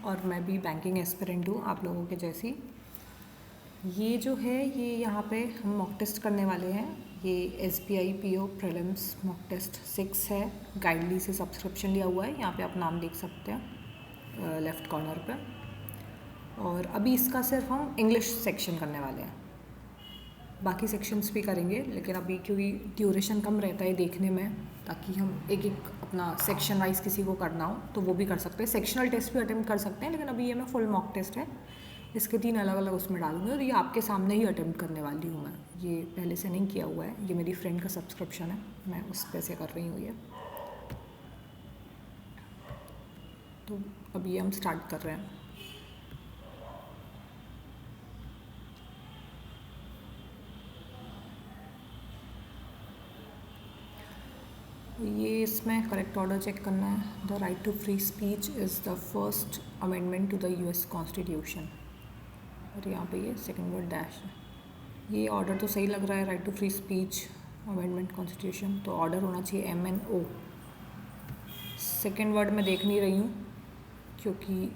और मैं भी बैंकिंग एस्पिरेंट हूँ आप लोगों के जैसी। ये जो है ये यहाँ पे हम मॉक टेस्ट करने वाले हैं। ये SBI PO prelims mock test 6 है। गाइडली से सब्सक्रिप्शन लिया हुआ है, यहाँ पे आप नाम देख सकते हैं लेफ़्ट कॉर्नर पे। और अभी इसका सिर्फ हम इंग्लिश सेक्शन करने वाले हैं, बाकी सेक्शंस भी करेंगे, लेकिन अभी क्योंकि ड्यूरेशन कम रहता है देखने में, ताकि हम एक एक अपना सेक्शन वाइज किसी को करना हो तो वो भी कर सकते हैं। सेक्शनल टेस्ट भी अटेम्प्ट कर सकते हैं, लेकिन अभी ये मैं फुल मॉक टेस्ट है, इसके 3 अलग अलग उसमें डालूंगी और ये आपके सामने ही अटेम्प्ट करने वाली हूँ मैं। ये पहले से नहीं किया हुआ है, ये मेरी फ्रेंड का सब्सक्रिप्शन है, मैं उस पे से कर रही हूँ ये। तो अभी ये हम स्टार्ट कर रहे हैं। ये इसमें करेक्ट ऑर्डर चेक करना है। The right to free speech is the first amendment to the US constitution, और यहाँ पे ये सेकंड वर्ड डैश है। ये ऑर्डर तो सही लग रहा है, right to free speech amendment constitution, तो ऑर्डर होना चाहिए MNO। सेकंड वर्ड मैं देख नहीं रही हूँ क्योंकि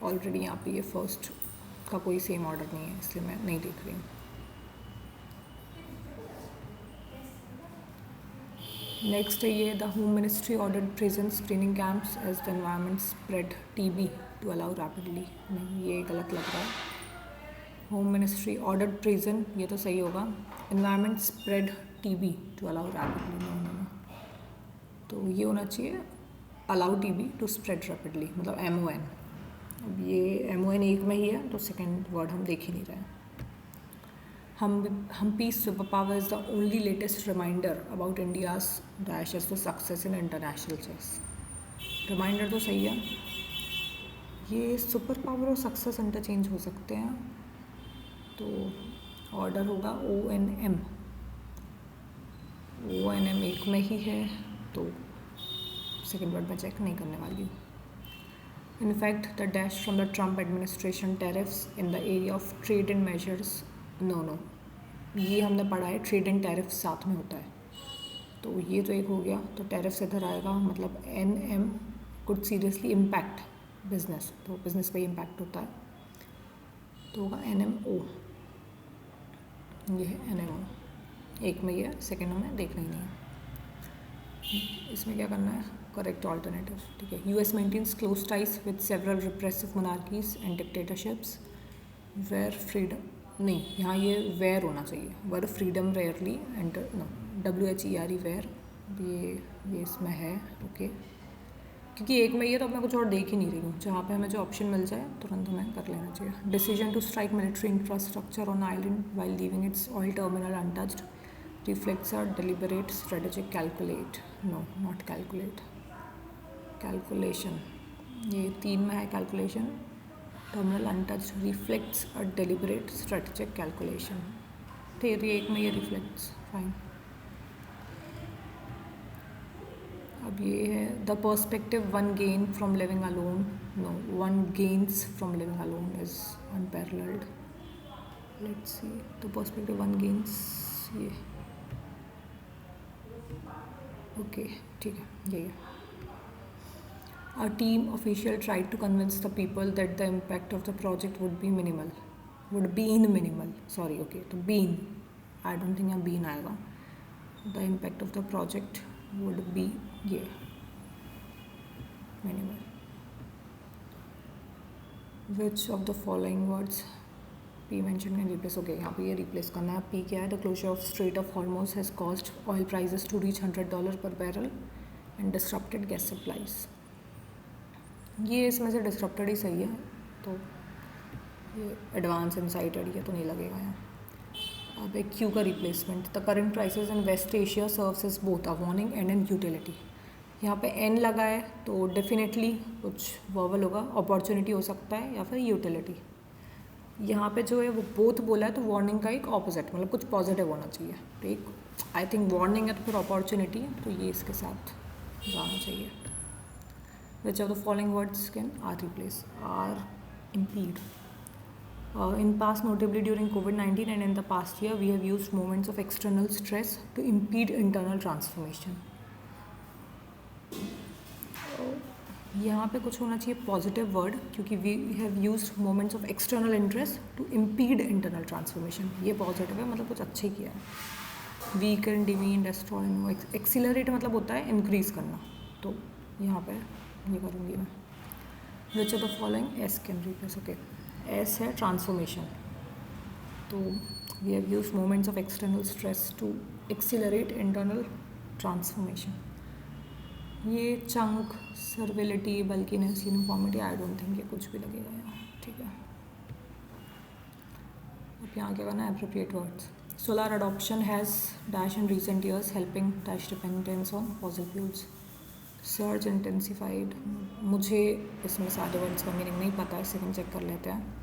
ऑलरेडी यहाँ पे ये फर्स्ट का कोई सेम ऑर्डर नहीं है, इसलिए मैं नहीं देख रही हूँ। नेक्स्ट है ये, the home ministry ordered prison screening camps as the environment spread TB to allow rapidly. नहीं, ये गलत लग रहा है। होम मिनिस्ट्री ऑर्डर्ड प्रिजन, ये तो सही होगा। Environment spread TB to allow rapidly, नहीं, तो ये होना चाहिए allow TB to spread rapidly, मतलब MON। अब ये MON एक में ही है, तो सेकेंड वर्ड हम देख ही नहीं रहे हैं। Humpi's superpower is the only latest reminder about India's dashes to success in international chess. Reminder तो सही है, ये सुपर पावर और सक्सेस इंटरचेंज हो सकते हैं, तो ऑर्डर होगा ONM। ONM एक में ही है, तो सेकेंड वर्ड में चेक नहीं करने वाली हूँ। In fact, the dash from the Trump administration tariffs in the area of trade and measures, no, ये हमने पढ़ा है ट्रेड एंड टैरिफ साथ में होता है, तो ये तो एक हो गया, तो टैरिफ इधर आएगा, मतलब NM could seriously impact business, तो बिजनेस पे इम्पैक्ट होता है, तो होगा NMO। ये है NMO, एक में ये है, सेकेंड में देखना ही नहीं है। इसमें क्या करना है, करेक्ट ऑल्टरनेटिव, ठीक है। US maintains close ties with several repressive monarchies and dictatorships where freedom, नहीं, यहाँ ये वेयर होना चाहिए, where freedom rarely enter, no, WHERE where, ये इसमें है, ओके। क्योंकि एक में ये, तो अब मैं कुछ और देख ही नहीं रही हूँ, जहाँ पे हमें जो ऑप्शन मिल जाए तुरंत हमें कर लेना चाहिए। Decision to strike military infrastructure on island while leaving its oil terminal untouched reflects a deliberate strategic calculate, no, not calculate, calculation, ये 3 में है calculation. Terminal untouched reflects a deliberate strategic calculation, फिर ये एक में ये रिफ्लेक्ट्स, फाइन। अब ये है, the perspective one gain from living alone, no, one gains from living alone is unparalleled. Let's see, the perspective one gains, ये okay, ठीक है, ये है। A team official tried to convince the people that the impact of the project would be minimal. Sorry, okay, तो been, I don't think यहाँ been आएगा। The impact of the project would be ये minimal. Which of the following words P mentioned can replace? Okay, यहाँ पे ये replace करना है। P क्या है? The closure of Strait of Hormuz has caused oil prices to reach $100 per barrel and disrupted gas supplies. ये इसमें से डिस्ट्रप्टेड ही सही है, तो ये एडवांस इनसाइटेड ये तो नहीं लगेगा यहाँ। अब एक क्यू का replacement, the current crisis in West Asia serves as both a warning and an utility. यहाँ पे एन लगा है, तो डेफिनेटली कुछ वर्बल होगा, अपॉर्चुनिटी हो सकता है या फिर यूटिलिटी। यहाँ पे जो है वो बोथ बोला है, तो वार्निंग का एक ऑपोजिट, मतलब कुछ पॉजिटिव होना चाहिए, तो एक आई थिंक वार्निंग है तो फिर अपॉर्चुनिटी है, तो ये इसके साथ जाना चाहिए। Which of the following words can are replace? Are impede. In past, notably during COVID-19 and in the past year, we have used moments of external stress to impede internal transformation. यहाँ पे कुछ होना चाहिए positive word, क्योंकि we have used moments of external interest to impede internal transformation. ये positive है, मतलब कुछ अच्छा ही किया है. Weaken, demean, destroy. एक्सीलरेट मतलब होता है इंक्रीज करना, तो यहाँ पे ये करूँगी मैं. Which of the following S can replace. Okay, S है ट्रांसफॉर्मेशन, तो we have used moments of external stress to accelerate internal transformation. ये chunk, servility, bulkiness, uniformity, I don't think ये कुछ भी लगेगा यहाँ. ठीक है, अब यहाँ क्या करना है, appropriate words. Solar adoption has dash in recent years helping dash dependence on fossil fuels. Search intensified, मुझे इसमें सारे वर्ड्स का मीनिंग नहीं पता है, सेकंड चेक कर लेते हैं.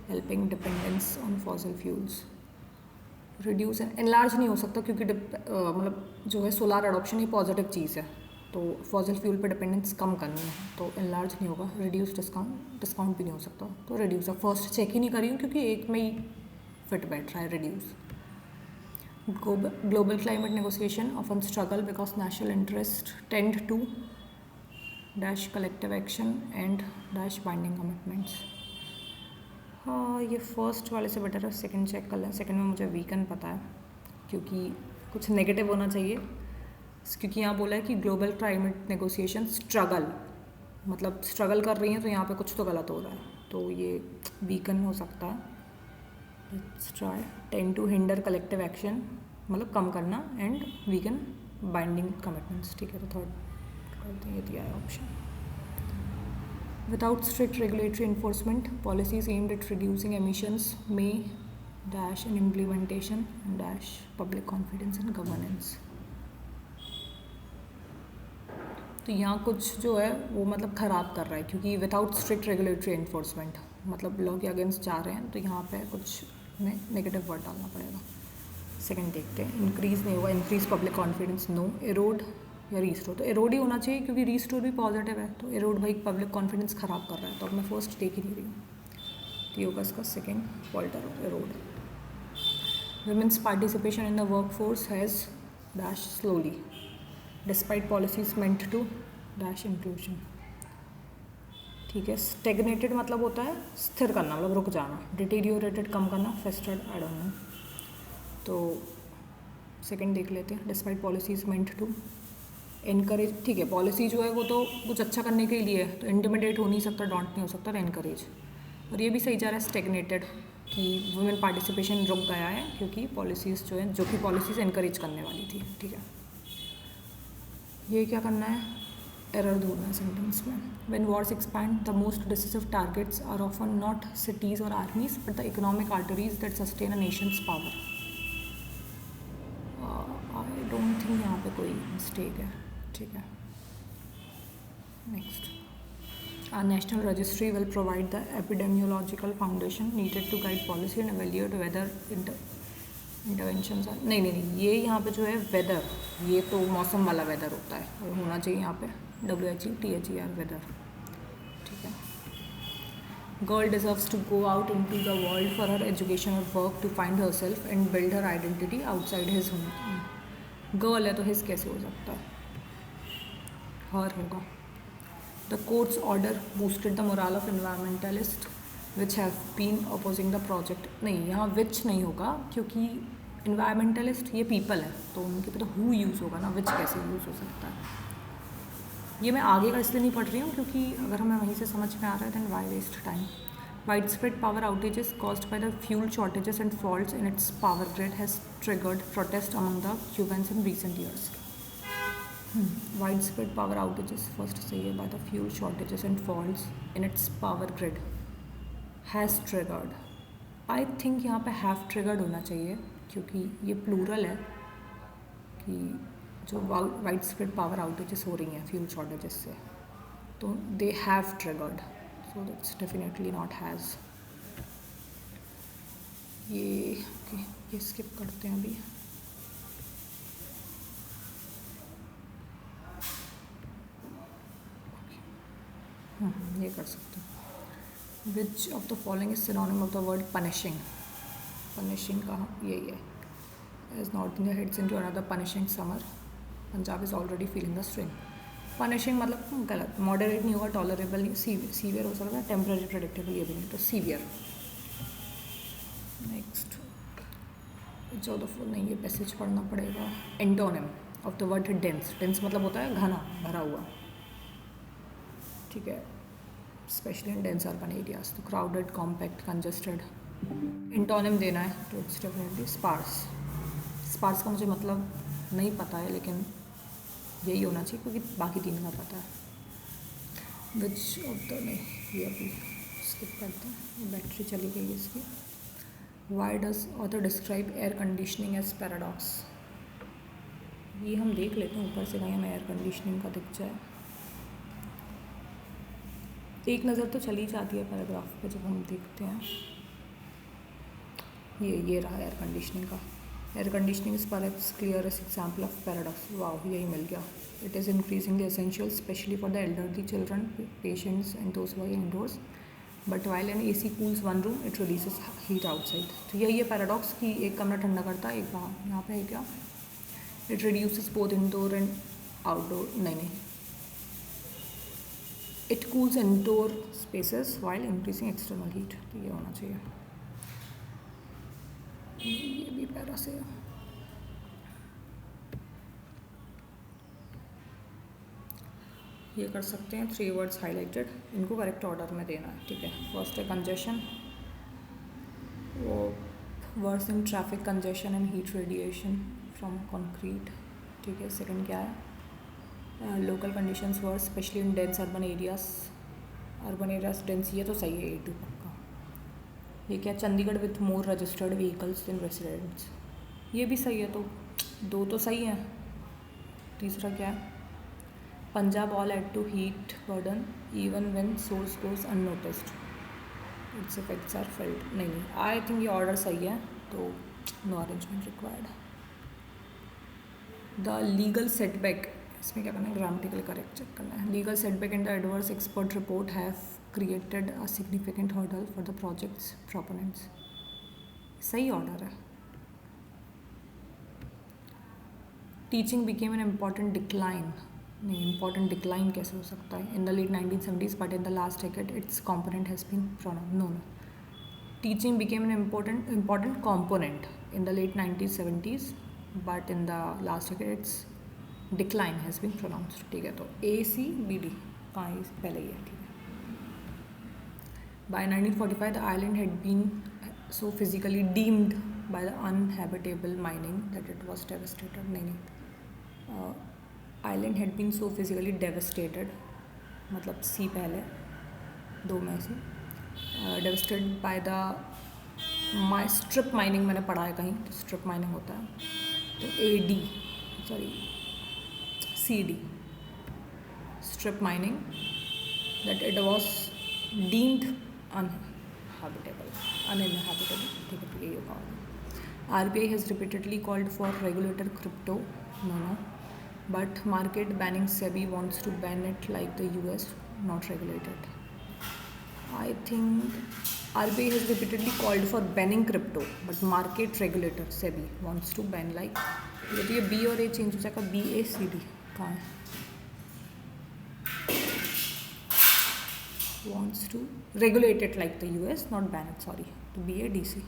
Helping dependence on fossil fuels. Reduce, enlarge नहीं हो सकता क्योंकि मतलब जो है सोलर अडॉप्शन ये पॉजिटिव चीज़ है, तो फॉसिल फ्यूल पे डिपेंडेंस कम करनी है, तो एनलार्ज नहीं होगा. रिड्यूस, डिस्काउंट भी नहीं हो सकता, तो रिड्यूस. अब फर्स्ट चेक ही नहीं करी हूँ क्योंकि एक में ही फिट बैठ रहा है reduce. Global climate negotiation often struggle because national interest tend to dash collective action and dash binding commitments. हाँ, ये फर्स्ट वाले से बेटर है, सेकंड चेक कर लें. सेकंड में मुझे वीकन पता है क्योंकि कुछ नेगेटिव होना चाहिए, क्योंकि यहाँ बोला है कि ग्लोबल क्लाइमेट नेगोशिएशन स्ट्रगल, मतलब स्ट्रगल कर रही हैं, तो यहाँ पे कुछ तो गलत हो रहा है, तो ये वीकन हो सकता है. Let's try. Tend to hinder collective action, मतलब कम करना, एंड वीकन बाइंडिंग कमिटमेंट्स. ठीक है, तो थर्ड करते हैं, ये दिया है option. Without strict regulatory enforcement, policies aimed at reducing emissions may dash in implementation and dash public confidence in governance. तो यहाँ कुछ जो है वो मतलब ख़राब कर रहा है, क्योंकि विदाउट स्ट्रिक्ट रेगुलेटरी एनफोर्समेंट मतलब लॉ के अगेंस्ट जा रहे हैं, तो यहाँ पे कुछ में नेगेटिव वर्ड डालना पड़ेगा. सेकंड देखते हैं. इंक्रीज़ नहीं होगा, increase public confidence no. Erode या रीस्टोर, तो एरोड ही होना चाहिए क्योंकि रीस्टोर भी पॉजिटिव है, तो एरोड भाई पब्लिक कॉन्फिडेंस ख़राब कर रहा है, तो अब मैं फर्स्ट देख ही नहीं रही हूँ, तो होगा इसका सेकेंड पॉल्टर erode. Women's participation in the work force has dash slowly despite policies meant to dash inclusion. ठीक है. स्टेगनेटेड मतलब होता है स्थिर करना, मतलब रुक जाना. डिटीरियोरेटेड कम करना. फेस्टेड आई डोंट नो, तो सेकेंड देख लेते हैं. Despite policies meant to encourage. ठीक है, पॉलिसी जो है वो तो कुछ अच्छा करने के लिए है, तो इंटिमिडेट हो नहीं सकता, डॉन्ट नहीं हो सकता, इनकरेज. और ये भी सही जा रहा है स्टेगनेटेड, कि वुमेन पार्टिसिपेशन रुक गया है क्योंकि पॉलिसीज़ जो हैं, जो कि पॉलिसीज़ इनकरेज करने वाली थी. ठीक है, ये क्या करना है, एरर ढूंढना है सेंटेंस में. When wars expand the most decisive targets are often not cities or armies but the economic arteries that sustain a nation's power. I don't think यहाँ पे कोई मिस्टेक है. ठीक है, next. Our national registry will provide the epidemiological foundation needed to guide policy and evaluate whether interventions are. नहीं, ये यहाँ पे जो है वेदर, ये तो मौसम वाला वेदर होता है, और होना चाहिए यहाँ पे WHETHER वेदर. ठीक है. Girl deserves to go out into the world for her education or work to find herself and build her identity outside his home. Girl है तो हिज कैसे हो सकता है, हर होगा. The court's order boosted the morale of environmentalists which have been opposing the project. नहीं, यहाँ which नहीं होगा क्योंकि environmentalist ये people है, तो उनके पे तो who यूज़ होगा ना, which कैसे यूज़ हो सकता है. ये मैं आगे का इसलिए नहीं पढ़ रही हूँ क्योंकि अगर हमें वहीं से समझ में आ रहा है then why waste time. Widespread power outages caused by the fuel shortages and faults in its power grid has triggered protest among the Cubans in recent years. Widespread power outages, first सही है, by the fuel shortages and faults in its power grid has triggered. I think यहाँ पे have triggered होना चाहिए क्योंकि ये plural है कि जो widespread power outages हो रही हैं fuel shortages से, तो they have triggered, so that's definitely not has. ये skip करते हैं अभी. ये कर सकते हैं. Which of the following is synonym of the word punishing. Punishing कहाँ, यही है. As North India heads into another punishing summer, Punjab is already feeling the strain. Punishing मतलब गलत, मॉडरेट नहीं होगा, टॉलरेबल नहीं, सीवियर हो सकता है, टेम्पररी प्रेडिक्टेबल ये भी नहीं, तो सीवियर। नेक्स्ट 14 नहीं, ये पैसेज पढ़ना पड़ेगा। Antonym of the word dense, dense मतलब होता है घना, भरा हुआ, ठीक है, specially in dense urban areas, तो क्राउडेड, कॉम्पैक्ट, कंजस्टेड। एंटोनिम देना है तो इट्स डेफिनेटली स्पार्स। स्पार्स का मुझे मतलब नहीं पता है, लेकिन यही होना चाहिए क्योंकि बाकी तीन का पता है। विच ऑफ द, नहीं ये अभी स्किप करते हैं, बैटरी चली गई इसकी। Why does author describe air conditioning as paradox, ये हम देख लेते हैं ऊपर से, कहीं हमें एयर कंडीशनिंग का दिख जाए। एक नज़र तो चली जाती है पैराग्राफ पे जब हम देखते हैं। ये रहा एयर कंडीशनिंग का। Air conditioning is perhaps clearest example of paradox. वाह, यही मिल गया। It is increasingly essential specially for the elderly, children, patients and those who are indoors, but while an AC cools one room it releases heat outside. तो यही है paradox कि एक कमरा ठंडा करता है, एक बाहर। यहाँ पे है क्या, it reduces both indoor and outdoor, नहीं, it cools indoor spaces while increasing external heat, तो ये होना चाहिए। ये भी पैरा से है। ये कर सकते हैं 3 वर्ड्स हाईलाइटेड, इनको करेक्ट ऑर्डर में देना है, ठीक है। फर्स्ट है कंजेशन, वो worse in traffic congestion and heat radiation from concrete, ठीक है। सेकंड क्या है, local conditions worse specially in dense urban areas, dense, ये तो सही है, A2 पक्का। ये क्या, Chandigarh with more registered vehicles in residents, ये भी सही है, तो 2 तो सही हैं। तीसरा क्या है, Punjab all add to heat burden even when source goes unnoticed, its effects are felt, नहीं, आई थिंक ये ऑर्डर सही है, तो no arrangement required. The legal setback, इसमें क्या करना है, ग्रामेटिकल करेक्ट चेक करना है। Legal setback in the adverse expert report have created a significant hurdle for the projects proponents, सही ऑर्डर है। Teaching became an important decline, नहीं, important decline कैसे हो सकता है, in the late 1970s but in the last decade its component has been pronounce, no, teaching became an important component in the late 1970s but in the last decade its decline has been pronounced, ठीक है। तो ACBD कहाँ है, पहले ही है, ठीक है। By 1945 the island had been so physically deemed by the uninhabitable mining that it was devastated, नहीं, island had been so physically devastated, मतलब सी पहले, 2 में से, devastated by the strip mining, मैंने पढ़ा है कहीं, तो स्ट्रिप माइनिंग होता है, तो CD, strip mining, that it was deemed uninhabitable, ठीक है, तो यही होगा। RBI has repeatedly called for regulator crypto, no, but market banning SEBI wants to ban it like the US, not regulate it. I think RBI has repeatedly called for banning crypto, but market regulator SEBI wants to ban like, तो ये B और A change हो जाएगा, BACD कहाँ है, wants to regulate it like the US, not ban it, sorry, तो BADC,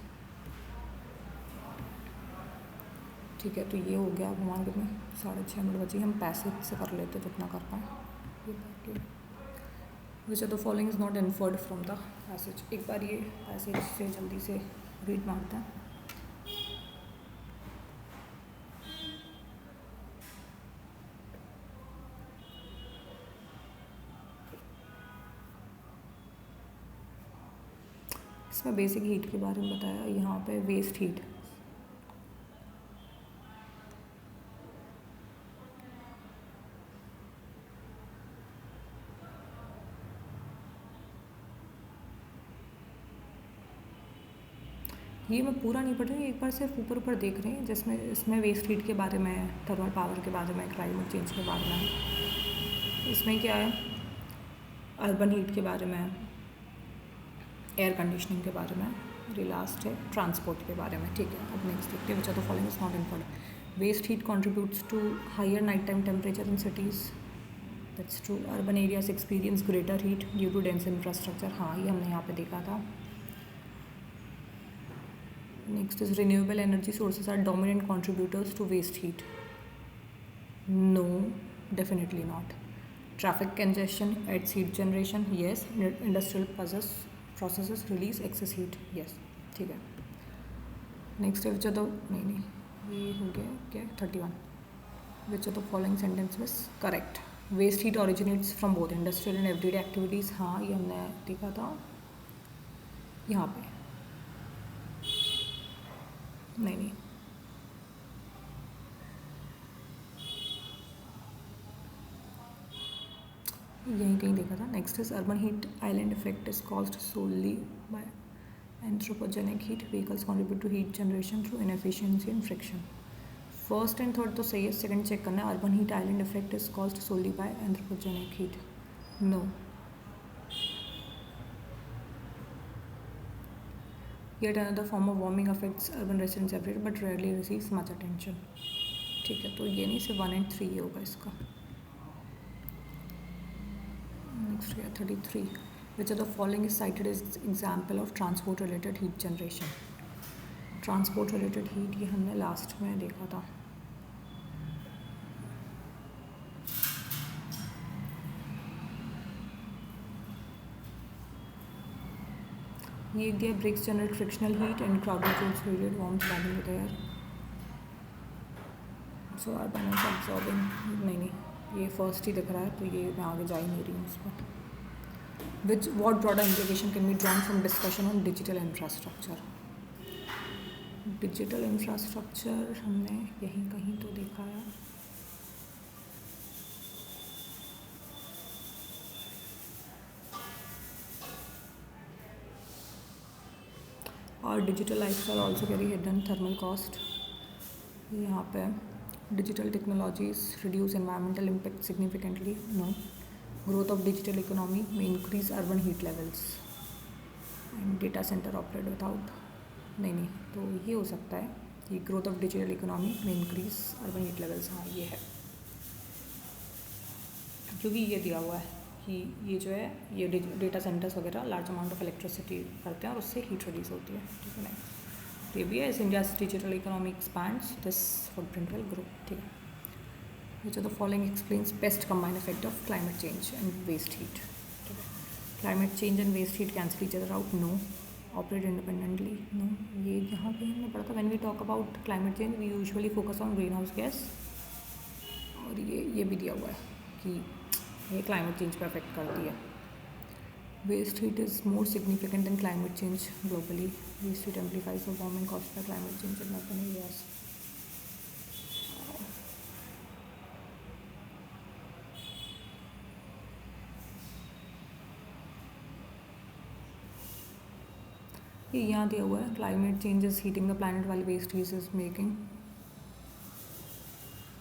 ठीक है। तो ये हो गया, अब हमारे में 6:30 बजे, हम पैसेज से कर लेते जितना कर पाएँ। विच of the following is not inferred from the passage, एक बार ये पैसेज से जल्दी से रीड मारते हैं। इसमें बेसिक हीट के बारे में बताया, यहाँ पे वेस्ट हीट, ये मैं पूरा नहीं पढ़ रही, एक बार सिर्फ ऊपर देख रहे हैं, जिसमें इसमें वेस्ट हीट के बारे में, थर्मल पावर के बारे में, क्लाइमेट चेंज के बारे में। इसमें क्या है, अर्बन हीट के बारे में, एयर कंडीशनिंग के बारे में, ये लास्ट है ट्रांसपोर्ट के बारे में, ठीक है। अब नेक्स्ट देखते हैं, which are the following is not inferred. Waste heat contributes to higher night time temperature in cities, that's true. Urban areas experience greater heat due to dense infrastructure. हाँ, ये हमने यहाँ पे देखा था. Next is renewable energy sources are dominant contributors to waste heat. No, definitely not. Traffic congestion adds heat generation. Yes. Industrial processes release excess heat. Yes. ठीक है. Next है विच आर द नहीं ये हो गया क्या 31. Which are the following sentences correct. Waste heat originates from both industrial and everyday activities. हाँ, ये हमने देखा था यहाँ पे. नहीं यहीं कहीं देखा था. Next is urban heat island effect is caused solely by anthropogenic heat. Vehicles contribute to heat generation through inefficiency and friction. First and third तो सही है. सेकंड चेक करना है. Urban heat island effect is caused solely by anthropogenic heat. No. Yet another form of warming affects urban residents everywhere but rarely receives much attention. ठीक है, तो ये नहीं सिर्फ 1 and 3 होगा इसका. Next we have 33. Which of the following is cited as example of transport related heat generation? Transport related heat ये हमने लास्ट में देखा था. ये दिया bricks generate frictional heat and crowded roads create warmth body with air. So urban is absorbing. नहीं ये first ही दिख रहा है तो ये मैं आगे जा ही नहीं रही हूँ उस पर. What broader implication can be drawn from discussion on digital infrastructure? Digital infrastructure हमने यहीं कहीं तो देखा है. Our digital lifestyle also carry hidden thermal cost. यहाँ पे digital technologies reduce environmental impact significantly. No. Growth of digital economy may increase urban heat levels. And data center operate without. नहीं तो ये हो सकता है कि growth of digital economy may increase urban heat levels. हाँ, ये है क्योंकि ये दिया हुआ है कि ये जो है ये डेटा सेंटर्स वगैरह लार्ज अमाउंट ऑफ इलेक्ट्रिसिटी करते हैं और उससे हीट रिलीज होती है. ठीक है. नहीं ये भी है. As India digital economy expands this footprint will grow. ठीक है. Which are the following explains best combined effect of climate change and waste heat. ठीक है. Climate change and waste heat cancel each other out. No. Operate independently. No. ये यहाँ पे हमने पढ़ा था. When we talk about climate change we usually focus on greenhouse gas. और ये भी दिया हुआ है कि ये क्लाइमेट चेंज पर अफेक्ट करती है. Waste heat is more significant than climate change globally. Waste heat amplifies the warming caused by climate change in urban areas. ये यहाँ दिया हुआ है. Climate change is heating the planet while waste heat is making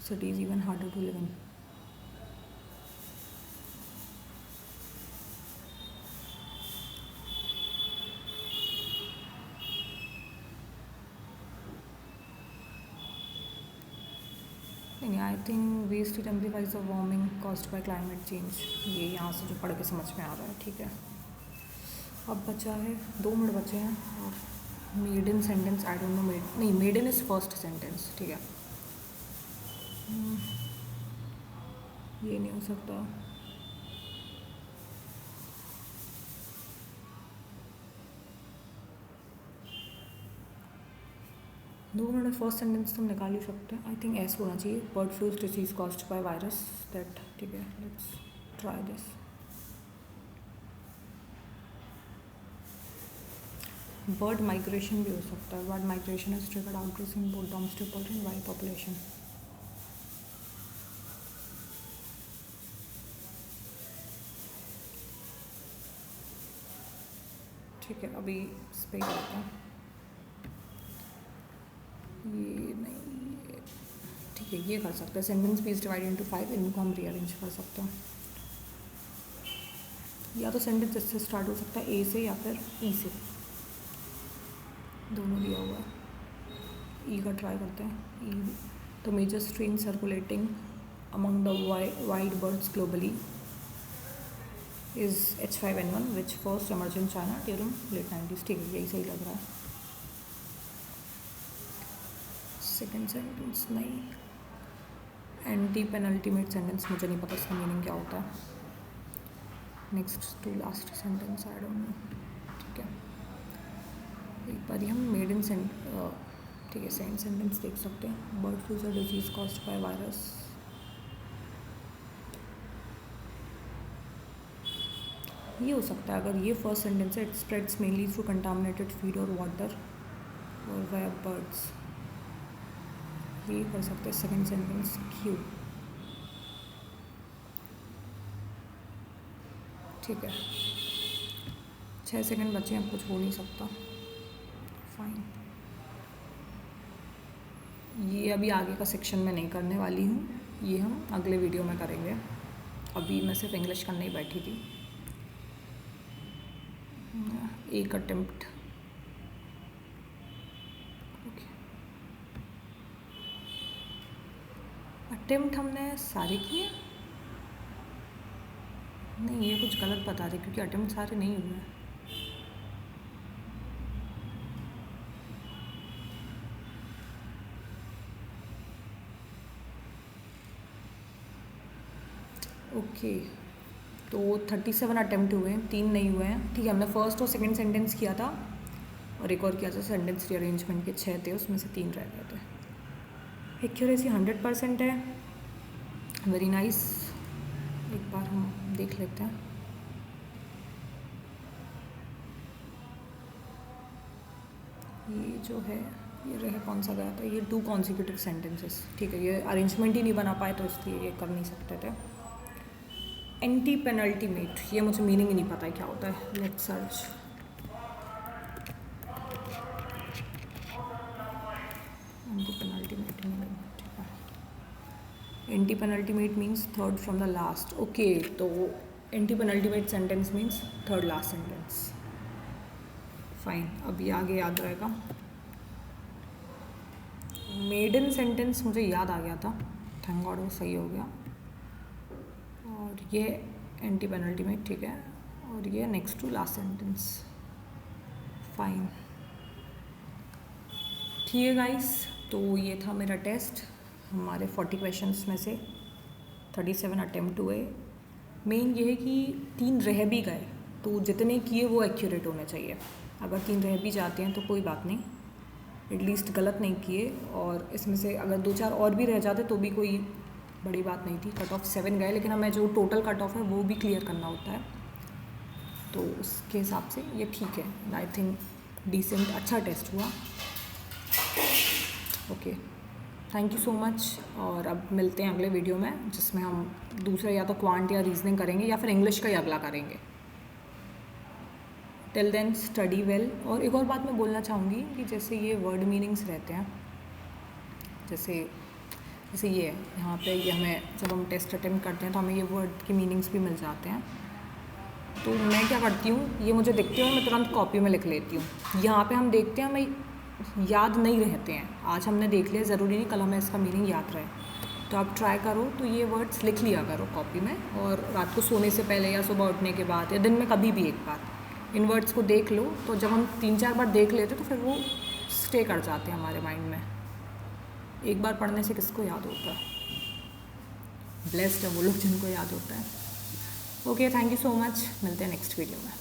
cities even harder to live in. नहीं, I think waste heat amplifies the warming caused by climate change. ये यहाँ से जो पढ़ के समझ में आ रहा है. ठीक है. अब बचा है 2 मिनट बचे हैं. और maiden sentence I don't know. नहीं, मेडन इज फर्स्ट सेंटेंस. ठीक है. ये नहीं हो सकता. दो मिनट फर्स्ट सेंटेंस तुम निकाल ही सकते हैं. आई थिंक ऐसा होना चाहिए. Bird flu disease caused by virus that. ठीक है. Let's try this. Bird migration भी हो सकता है. Bird migration is triggered outbreaks in both domestic poultry and wild population. ठीक है. अभी इस पर करता हूँ. ये नहीं. ठीक है. ये कर सकते हैं. Sentence piece divide into 5. इनको हम रीअरेंज कर सकते हैं. या तो सेंटेंस इससे स्टार्ट हो सकता है ए से या फिर ई से. दोनों दिया हुआ है. ई का ट्राई करते हैं. E. The major strain circulating among the wild birds globally is H5N1 which first emerged in China during late 90s. ठीक है, यही सही लग रहा है. सेकेंड सेंटेंस नहीं. एंटी पेनल्टीमेट सेंटेंस मुझे नहीं पता इसका मीनिंग क्या होता है. Next to last sentence I don't know. ठीक है, एक बार हम मेड इन ठीक है सेकेंड सेंटेंस देख सकते हैं. Bird flu is a disease caused by virus. ये हो सकता है अगर ये फर्स्ट सेंटेंस है. It spreads mainly through contaminated feed और वाटर और बाय बर्ड्स. ये कर सकते हैं सेकेंड सेंटेंस. क्यों? ठीक है, 6 सेकंड बचे हैं, कुछ हो नहीं सकता. फाइन. ये अभी आगे का सेक्शन में नहीं करने वाली हूँ, ये हम अगले वीडियो में करेंगे. अभी मैं सिर्फ इंग्लिश करने ही बैठी थी. एक अटेम्प्ट. ओके, अटेम्प्ट हमने सारे किए. नहीं, ये कुछ गलत बता रहे क्योंकि अटेम्प्ट सारे नहीं हुए हैं. ओके, तो 37 अटेम्प्ट हुए हैं, 3 नहीं हुए हैं. ठीक है, हमने फर्स्ट और सेकंड सेंटेंस किया था और एक और किया था सेंटेंस रीअरेंजमेंट के. 6 थे, उसमें से 3 रह गए थे. एक्यूरेसी 100% है. Very nice. एक बार हम देख लेते हैं. ये जो है ये रहे कौन सा गया था. ये 2 कॉन्सिक्यूटिव सेंटेंसेस. ठीक है, ये अरेंजमेंट ही नहीं बना पाए तो इसलिए ये कर नहीं सकते थे. एंटी पेनल्टीमेट, ये मुझे मीनिंग ही नहीं पता है क्या होता है. Let's search. Antepenultimate meaning. ठीक है, antepenultimate means third from the last. Okay, तो anti penultimate sentence means third last sentence. Fine, अभी आगे याद रहेगा. मेडन सेंटेंस मुझे याद आ गया था, थैंक गॉड वो सही हो गया. और ये एंटी पेनल्टीमेट. ठीक है, और ये next to last sentence. Fine, ठीक है गाइस, तो ये था मेरा टेस्ट. हमारे 40 क्वेश्चंस में से 37 अटेम्प्ट हुए. मेन ये है कि 3 रह भी गए तो जितने किए वो एक्यूरेट होने चाहिए. अगर 3 रह भी जाते हैं तो कोई बात नहीं, एटलीस्ट गलत नहीं किए. और इसमें से अगर 2-4 और भी रह जाते तो भी कोई बड़ी बात नहीं थी. कट ऑफ 7 गए, लेकिन हमें जो टोटल कट ऑफ है वो भी क्लियर करना होता है, तो उसके हिसाब से ये ठीक है. आई थिंक डिसेंट, अच्छा टेस्ट हुआ. Okay, thank you so much. और अब मिलते हैं अगले वीडियो में जिसमें हम दूसरे या तो क्वांट या रीजनिंग करेंगे या फिर इंग्लिश का ही अगला करेंगे. Till then study well. और एक और बात मैं बोलना चाहूँगी कि जैसे ये वर्ड मीनिंग्स रहते हैं, जैसे ये है यहाँ पे, ये हमें जब हम टेस्ट अटेम्प्ट करते हैं तो हमें ये वर्ड की मीनिंग्स भी मिल जाते हैं. तो मैं क्या करती हूँ, ये मुझे दिखते हैं मैं तुरंत कॉपी में लिख लेती हूँ. यहाँ पे हम देखते हैं हमें याद नहीं रहते हैं. आज हमने देख लिया, ज़रूरी नहीं कल हमें इसका मीनिंग याद रहे. तो आप ट्राई करो तो ये वर्ड्स लिख लिया करो कॉपी में, और रात को सोने से पहले या सुबह उठने के बाद या दिन में कभी भी एक बार इन वर्ड्स को देख लो. तो जब हम 3-4 बार देख लेते तो फिर वो स्टे कर जाते हैं हमारे माइंड में. एक बार पढ़ने से किसको याद होता है? ब्लेस्ड है वो लोग जिनको याद होता है. Okay, thank you so much. मिलते हैं नेक्स्ट वीडियो में.